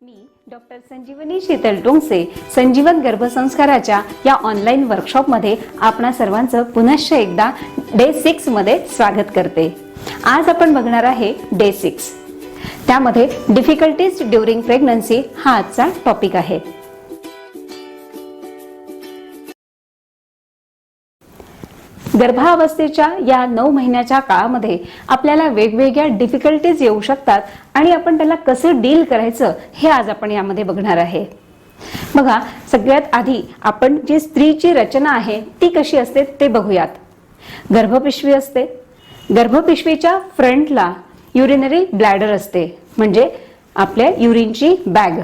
मी doctor संजीवनी शीतल टोंगसे संजीवन गर्भसंस्काराच्या या online वर्कशॉपमध्ये आपणा सर्वांचं पुनश्च एकदा डे 6 मध्ये स्वागत करते। आज आपण बघणार आहे डे 6। त्यामध्ये डिफिकल्टीज ड्यूरिंग प्रेग्नन्सी हा आजचा टॉपिक आहे। गर्भावस्थेच्या या 9 महिन्याच्या काळामध्ये आपल्याला वेगवेगळ्या डिफिकल्टीज येऊ शकतात आणि आपण त्याला कसे डील करायचं हे आज आपण यामध्ये बघणार आहे। बघा, सगळ्यात आधी आपण जी स्त्रीची रचना आहे ती कशी असते ते बघूयात। गर्भपिशवी असते, गर्भपिशवीच्या फ्रंटला युरिनरी ब्लॅडर असते, म्हणजे आपल्या युरिनची बॅग,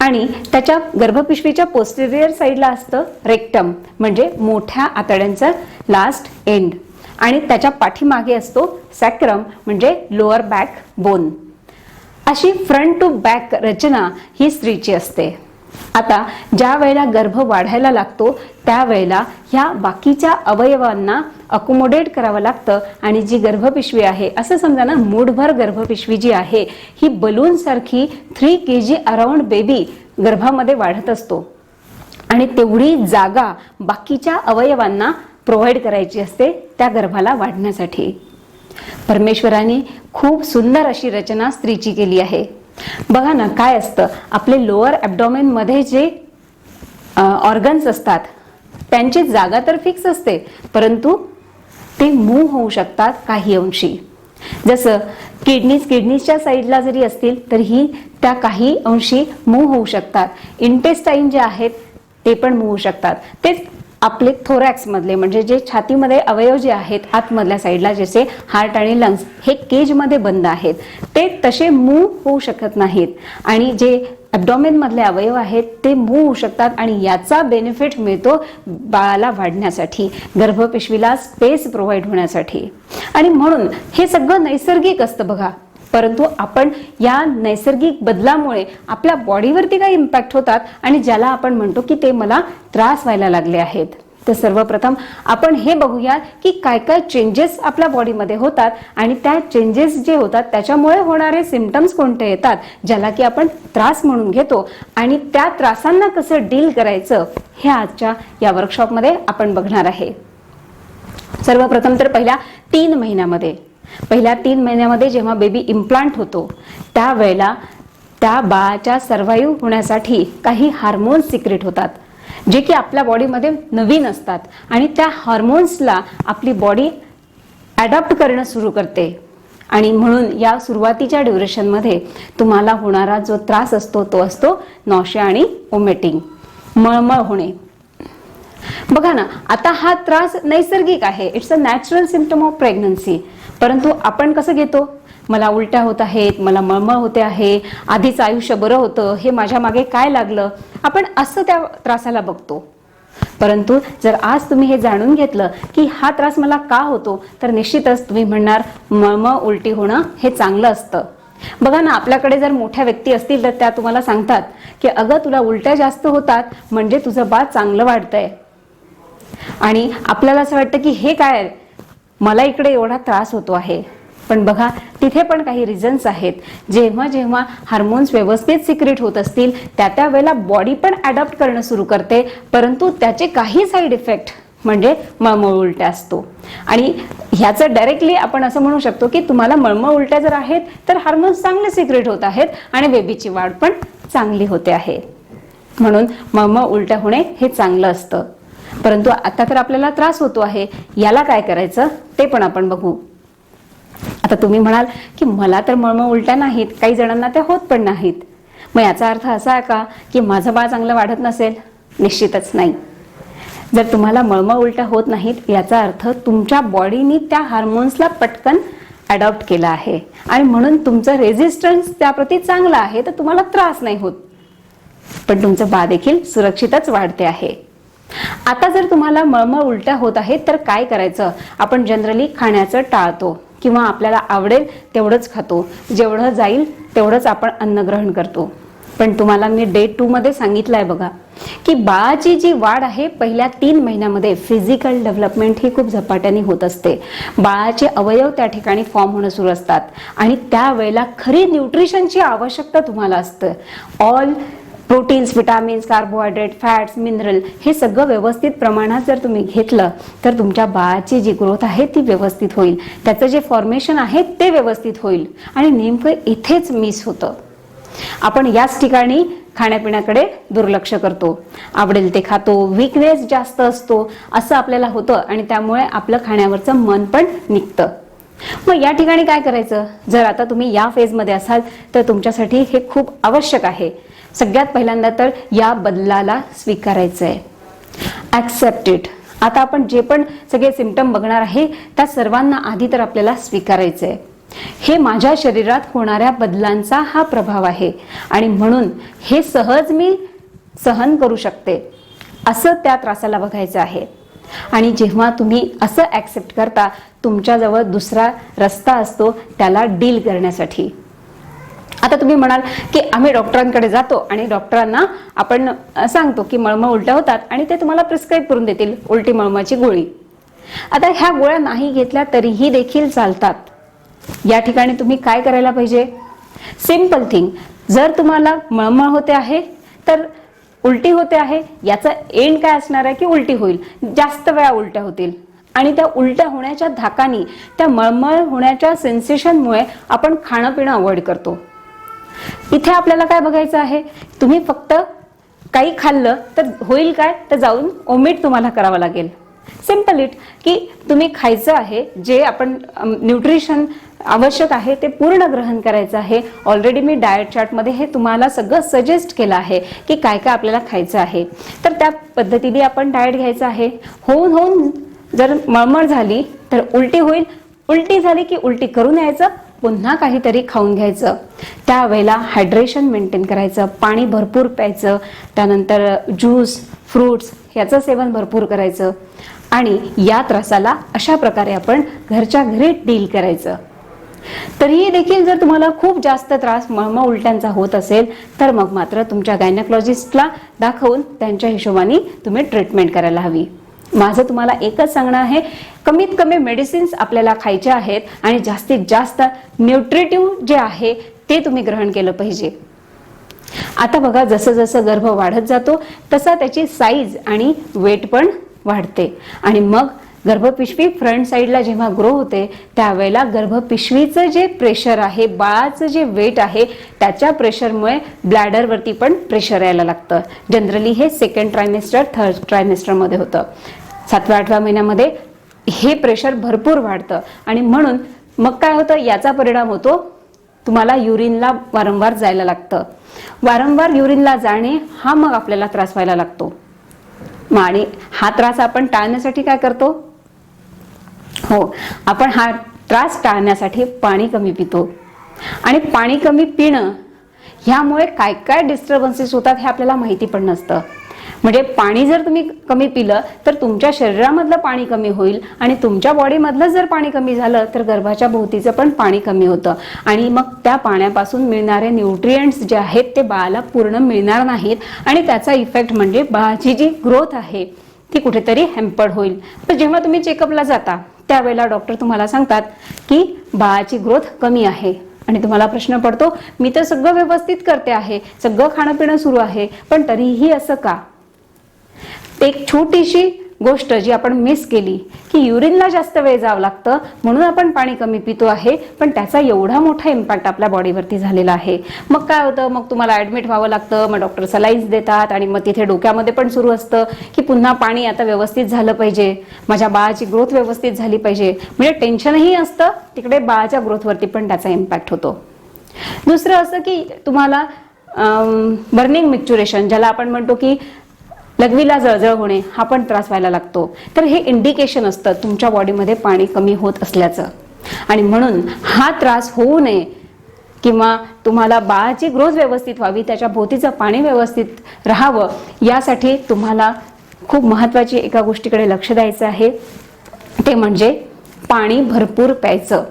आणि त्याच्या गर्भपिशवीच्या पोस्टेरियर साइडला असतं रेक्टम, म्हणजे मोठ्या आतड्यांचा लास्ट एंड, आणि त्याच्या पाठीमागे असतो सॅक्रम, म्हणजे लोअर बॅक बोन। अशी फ्रंट टू बॅक रचना ही स्त्रीची असते। आता ज्या वेळेला गर्भ वाढायला लागतो त्यावेळेला ह्या बाकीच्या अवयवांना अकोमोडेट करावं लागतं, आणि जी गर्भपिशवी आहे, असं समजा ना, मूठभर गर्भपिशवी जी आहे ही बलून सारखी 3 kg अराउंड बेबी गर्भामध्ये वाढत असतो, आणि तेवढी जागा बाकीच्या अवयवांना प्रोव्हाइड करायची असते त्या गर्भाला वाढण्यासाठी। परमेश्वराने खूप सुंदर अशी रचना स्त्रीची केली आहे। बघा ना, काय असतं, आपले लोअर ॲब्डोमेन मध्ये जे ऑर्गन्स असतात त्यांची जागा तर फिक्स असते, परंतु ते मूव्ह होऊ शकतात काही अंशी। जसं किडनीजच्या साईडला जरी असतील तरीही त्या काही अंशी मूव्ह होऊ शकतात। इंटेस्टाईन जे आहेत ते पण मूव्ह होऊ शकतात। तेच आपले थोरॅक्स मधले, म्हणजे जे छातीमध्ये अवयव जे आहेत आतमधल्या साईडला, जसे हार्ट आणि लंग्स, हे केज मध्ये बंद आहेत, ते तसे मूव्ह होऊ शकत नाहीत, आणि जे ॲब्डोमेन मधले अवयव आहेत ते मूव्ह होऊ शकतात, आणि याचा बेनिफिट मिळतो बाळाला वाढण्यासाठी, गर्भपिशवीला स्पेस प्रोव्हाइड होण्यासाठी। आणि म्हणून हे सगळं नैसर्गिक असतं बघा, परंतु आपण या नैसर्गिक बदलामुळे आपल्या बॉडीवरती काही इम्पॅक्ट होतात, आणि ज्याला आपण म्हणतो की ते मला त्रास व्हायला लागले आहेत। तर सर्वप्रथम आपण हे बघूया की काय काय चेंजेस आपल्या बॉडीमध्ये होतात, आणि त्या चेंजेस जे होतात त्याच्यामुळे होणारे सिम्पटम्स कोणते येतात, ज्याला की आपण त्रास म्हणून घेतो, आणि त्या त्रासांना कसं डील करायचं हे आजच्या या वर्कशॉपमध्ये आपण बघणार आहे। सर्वप्रथम तर पहिल्या 3 महिन्यामध्ये जेव्हा बेबी इम्प्लांट होतो त्यावेळेला त्या बाळाच्या सर्व्हाइव्ह होण्यासाठी काही हार्मोन्स सिक्रेट होतात, जे की आपल्या बॉडीमध्ये नवीन असतात, आणि त्या हार्मोन्सला आपली बॉडी अडॉप्ट करणं सुरू करते। आणि म्हणून या सुरुवातीच्या ड्युरेशनमध्ये तुम्हाला होणारा जो त्रास असतो तो असतो नॉशिया आणि वॉमिटिंग, मळमळ होणे। बघा ना, आता हा त्रास नैसर्गिक आहे, it's a natural symptom of pregnancy, परंतु आपण कसं घेतो, मला उलट्या होत आहेत, मला मळमळ होते आहे, आधीच आयुष्य बरं होतं, हे माझ्या मागे काय लागलं, आपण असं त्या त्रासाला बघतो। परंतु जर आज तुम्ही हे जाणून घेतलं की हा त्रास मला का होतो, तर निश्चितच तुम्ही म्हणणार मळमळ उलटी होणं हे चांगलं असतं। बघा ना, आपल्याकडे जर मोठ्या व्यक्ती असतील तर त्या तुम्हाला सांगतात की अगं, तुला उलट्या जास्त होतात म्हणजे तुझं बाळ चांगलं वाढतंय, आणि आपल्याला असं वाटतं की हे काय, मला इकडे एवढा त्रास होतो आहे। पण बघा, तिथे पण काही रिझन्स आहेत। जेव्हा जेव्हा हार्मोन्स व्यवस्थित सिक्रेट होत असतील त्या वेळेला बॉडी पण अडॉप्ट करणं सुरू करते, परंतु त्याचे काही साईड इफेक्ट म्हणजे मळमळ उलट्या असतो। आणि ह्याचं डायरेक्टली आपण असं म्हणू शकतो की तुम्हाला मळमळ उलट्या जर आहेत तर हार्मोन्स चांगले सिक्रेट होत आहेत आणि बेबीची वाढ पण चांगली होते आहे, म्हणून मळमळ उलट्या होणे हे चांगलं असतं। परंतु आता तर आपल्याला त्रास होतो आहे, याला काय करायचं ते पण आपण बघू। आता तुम्ही म्हणाल की मला तर मळमळ उलट्या नाहीत, काही जणांना त्या होत पण नाहीत, मग याचा अर्थ असा आहे का की माझं बाळ चांगलं वाढत नसेल? निश्चितच नाही। जर तुम्हाला मळमळ उलट्या होत नाहीत याचा अर्थ तुमच्या बॉडीने त्या हार्मोन्सला पटकन अडॉप्ट केला आहे, आणि म्हणून तुमचं रेझिस्टन्स त्याप्रती चांगला आहे, तर तुम्हाला त्रास नाही होत, पण तुमचं बाळ देखील सुरक्षितच वाढते आहे। आता जर तुम्हाला मळमळ उलट्या होत आहेत तर काय करायचं, आपण जनरली खाण्याचं टाळतो, किंवा आपल्याला आवडेल तेवढंच खातो, जेवढं जाईल तेवढंच आपण अन्न ग्रहण करतो। पण तुम्हाला मी डे 2 मध्ये सांगितलंय बघा की बाळाची जी वाढ आहे पहिल्या 3 महिन्यामध्ये फिजिकल डेव्हलपमेंट ही खूप झपाट्याने होत असते. बाळाचे अवयव त्या ठिकाणी फॉर्म होणं सुरू असतात आणि त्यावेळेला खरी न्यूट्रिशनची आवश्यकता तुम्हाला असते. All proteins, vitamins, carbohydrate, fats, mineral हे सगळं व्यवस्थित प्रमाणात जर तुम्ही घेतलं तर तुमच्या बाळाची जी ग्रोथ आहे ती व्यवस्थित होईल, त्याचं जे फॉर्मेशन आहे ते व्यवस्थित होईल. आणि नेमकं इथेच मिस होतं. आपण याच ठिकाणी खाण्यापिण्याकडे दुर्लक्ष करतो, आवडेल ते खातो, वीकनेस जास्त असतो असं आपल्याला होतं आणि त्यामुळे आपलं खाण्यावरचं मन पण निघतं. मग या ठिकाणी काय करायचं? जर आता तुम्ही या फेजमध्ये असाल तर तुमच्यासाठी हे खूप आवश्यक आहे. सगळ्यात पहिल्यांदा तर या बदलाला स्वीकारायचं आहे. Accept it. आता आपण जे पण सगळे सिम्पटम बघणार आहे त्या सर्वांना आधी तर आपल्याला स्वीकारायचं आहे. हे माझ्या शरीरात होणाऱ्या बदलांचा हा प्रभाव आहे आणि म्हणून हे सहज मी सहन करू शकते असं त्या त्रासाला बघायचं आहे. आणि जेव्हा तुम्ही असं ऍक्सेप्ट करता तुमच्याजवळ दुसरा रस्ता असतो त्याला डील करण्यासाठी. आता तुम्ही म्हणाल की आम्ही डॉक्टरांकडे जातो आणि डॉक्टरांना आपण सांगतो की मळमळ उलट्या होतात आणि ते तुम्हाला प्रिस्क्राईब करून देतील उलटी मळमळची गोळी. आता ह्या गोळ्या नाही घेतल्या तरीही देखील चालतात. या ठिकाणी तुम्ही काय करायला पाहिजे? Simple thing. जर तुम्हाला मळमळ होते आहे तर उलटी होते आहे, याचा एंड काय असणार आहे की उलटी होईल, जास्त वेळा उलट्या होतील आणि त्या उलट्या होण्याच्या धाकानी, त्या मळमळ होण्याच्या सेन्सेशनमुळे आपण खाणं पिणं अवॉइड करतो. इथे आपल्याला काय बघायचं आहे? तुम्ही फक्त काही खाल्लं तर होईल काय? तर जाऊन ओमिट तुम्हाला करावं लागेल. सिंपल इट की तुम्ही खायचं आहे, जे आपण न्यूट्रिशन आवश्यक आहे ते पूर्ण ग्रहण करायचं आहे. ऑलरेडी मी डाएट चार्टमध्ये हे तुम्हाला सगळं सजेस्ट केलं आहे की काय काय आपल्याला खायचं आहे. तर त्या पद्धतीने आपण डाएट घ्यायचं आहे. होऊन होऊन जर मळमळ झाली तर उलटी होईल, उलटी झाली की उलटी करून यायचं, पुन्हा काहीतरी खाऊन घ्यायचं. त्यावेळेला हायड्रेशन मेंटेन करायचं, पाणी भरपूर प्यायचं, त्यानंतर ज्यूस, फ्रूट्स याचं सेवन भरपूर करायचं आणि या त्रासाला अशा प्रकारे आपण घरच्या घरी डील करायचं. तरीही देखील जर तुम्हाला खूप जास्त त्रास मळमळ उलट्यांचा होत असेल तर मग मात्र तुमच्या गायनेकोलॉजिस्टला दाखवून त्यांच्या हिशोबाने तुम्ही ट्रीटमेंट करायला हवी. माझं तुम्हाला एकच सांगणं आहे, कमीत कमी मेडिसिन्स आपल्याला खायचे आहेत आणि जास्तीत जास्त न्यूट्रिटिव्ह जे आहे ते तुम्ही ग्रहण केलं पाहिजे. आता बघा, जसं जसं गर्भ वाढत जातो तसा त्याची साईज आणि वेट पण वाढते आणि मग गर्भपिशवी फ्रंट साईडला जेव्हा ग्रो होते त्यावेळेला गर्भपिशवीचं जे प्रेशर आहे, बाळाचं जे वेट आहे त्याच्या प्रेशरमुळे ब्लॅडरवरती पण प्रेशर यायला लागतं. जनरली हे सेकंड ट्रायमेस्टर, थर्ड ट्रायमेस्टरमध्ये होतं. 7व्या-8व्या महिन्यामध्ये हे प्रेशर भरपूर वाढतं आणि म्हणून मग काय होतं, याचा परिणाम होतो तुम्हाला युरिनला वारंवार जायला लागतं. वारंवार युरिनला जाणे हा मग आपल्याला त्रास व्हायला लागतो. आणि हा त्रास आपण टाळण्यासाठी काय करतो? हो, आपण हा त्रास टाळण्यासाठी पाणी कमी पितो आणि पाणी कमी पिणं ह्यामुळे काय काय डिस्टर्बन्सेस होतात हे आपल्याला माहिती पण नसतं. म्हणजे पाणी जर तुम्ही कमी पिलं तर तुमच्या शरीरामधलं पाणी कमी होईल आणि तुमच्या बॉडीमधलं जर पाणी कमी झालं तर गर्भाच्या भोवतीचं पण पाणी कमी होतं आणि मग त्या पाण्यापासून मिळणारे न्यूट्रिएंट्स जे आहेत ते बाळाला पूर्ण मिळणार नाहीत आणि त्याचा इफेक्ट म्हणजे बाळाची जी ग्रोथ आहे ती कुठेतरी हॅम्पर्ड होईल. तर जेव्हा तुम्ही चेकअपला जाता त्यावेळेला डॉक्टर तुम्हाला सांगतात की बाळाची ग्रोथ कमी आहे आणि तुम्हाला प्रश्न पडतो, मी तर सगळं व्यवस्थित करते आहे, सगळं खाणं पिणं सुरू आहे, पण तरीही असं का? एक छोटीशी गोष्ट जी आपण मिस केली की युरिनला जास्त वेळ जावं लागतं म्हणून आपण पाणी कमी पितो आहे, पण त्याचा एवढा मोठा इम्पॅक्ट आपल्या बॉडीवरती झालेला आहे. मग काय होतं, मग तुम्हाला ऍडमिट व्हावं लागतं, मग डॉक्टर सलाईन्स देतात आणि मग तिथे डोक्यामध्ये पण सुरू असतं की पुन्हा पाणी आता व्यवस्थित झालं पाहिजे, माझ्या बाळाची ग्रोथ व्यवस्थित झाली पाहिजे. म्हणजे टेन्शनही असतं, तिकडे बाळाच्या ग्रोथवरती पण त्याचा इम्पॅक्ट होतो. दुसरं असं की तुम्हाला बर्निंग मिक्च्युरेशन, ज्याला आपण म्हणतो की लघवीला जळजळ होणे, हा पण त्रास व्हायला लागतो. तर हे इंडिकेशन असतं तुमच्या बॉडीमध्ये पाणी कमी होत असल्याचं आणि म्हणून हा त्रास होऊ नये किंवा तुम्हाला बाळाची ग्रोथ व्यवस्थित व्हावी, त्याच्या भोवतीचं पाणी व्यवस्थित राहावं, यासाठी तुम्हाला खूप महत्त्वाची एका गोष्टीकडे लक्ष द्यायचं आहे, ते म्हणजे पाणी भरपूर प्यायचं.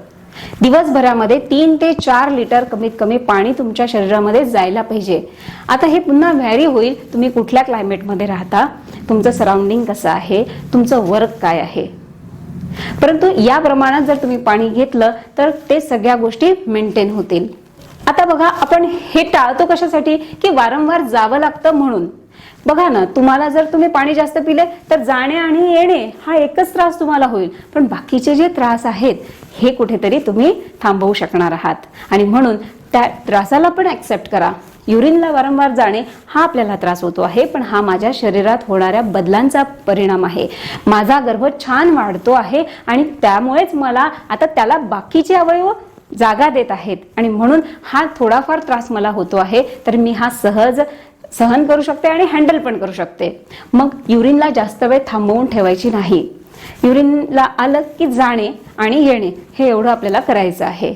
दिवसभरामध्ये 3 ते 4 लिटर कमीत कमी पाणी तुमच्या शरीरामध्ये जायला पाहिजे. आता हे पुन्हा व्हॅरी होईल, तुम्ही कुठल्या क्लायमेटमध्ये राहता, तुमचं सराउंडिंग कसं आहे, तुमचं वर्क काय आहे. परंतु या प्रमाणात जर तुम्ही पाणी घेतलं तर ते सगळ्या गोष्टी मेंटेन होतील. आता बघा, आपण हे टाळतो कशासाठी, की वारंवार जावं लागतं म्हणून. बघा ना, तुम्हाला जर तुम्ही पाणी जास्त पिले तर जाणे आणि येणे हा एकच त्रास तुम्हाला होईल, पण बाकीचे जे त्रास आहेत हे कुठेतरी तुम्ही थांबवू शकणार आहात. आणि म्हणून त्या त्रासाला पण ऍक्सेप्ट करा. युरिनला वारंवार जाणे हा आपल्याला त्रास होतो आहे, पण हा माझ्या शरीरात होणाऱ्या बदलांचा परिणाम आहे. माझा गर्भ छान वाढतो आहे आणि त्यामुळेच मला आता त्याला बाकीचे अवयव जागा देत आहेत आणि म्हणून हा थोडाफार त्रास मला होतो आहे, तर मी हा सहज सहन करू शकते आणि हँडल पण करू शकते. मग युरिनला जास्त वेळ थांबवून ठेवायची नाही. युरिनला आलं की जाणे आणि येणे हे एवढं आपल्याला करायचं आहे.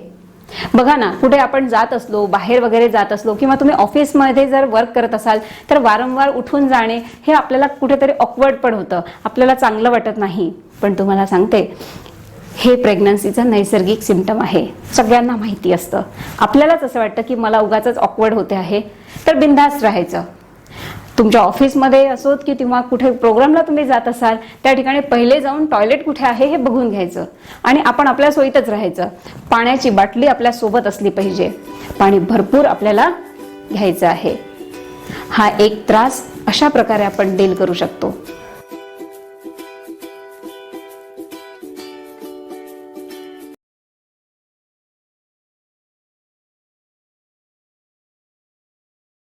बघा ना, कुठे आपण जात असलो, बाहेर वगैरे जात असलो किंवा तुम्ही ऑफिसमध्ये जर वर्क करत असाल तर वारंवार उठून जाणे हे आपल्याला कुठेतरी ऑकवर्ड पण होतं, आपल्याला चांगलं वाटत नाही. पण तुम्हाला सांगते, हे प्रेग्नन्सीचा नैसर्गिक सिम्पटम आहे. सगळ्यांना माहिती असतं. आपल्यालाच असं वाटतं की मला उगाचच ऑकवर्ड होते आहे, तर बिनधास्त राहायचं. तुमच्या ऑफिसमध्ये असोत की किंवा कुठे प्रोग्रामला तुम्ही जात असाल, त्या ठिकाणी पहिले जाऊन टॉयलेट कुठे आहे हे बघून घ्यायचं आणि आपण आपल्या सोयीतच राहायचं. पाण्याची बाटली आपल्या सोबत असली पाहिजे. पाणी भरपूर आपल्याला घ्यायचं आहे. हा एक त्रास अशा प्रकारे आपण डील करू शकतो.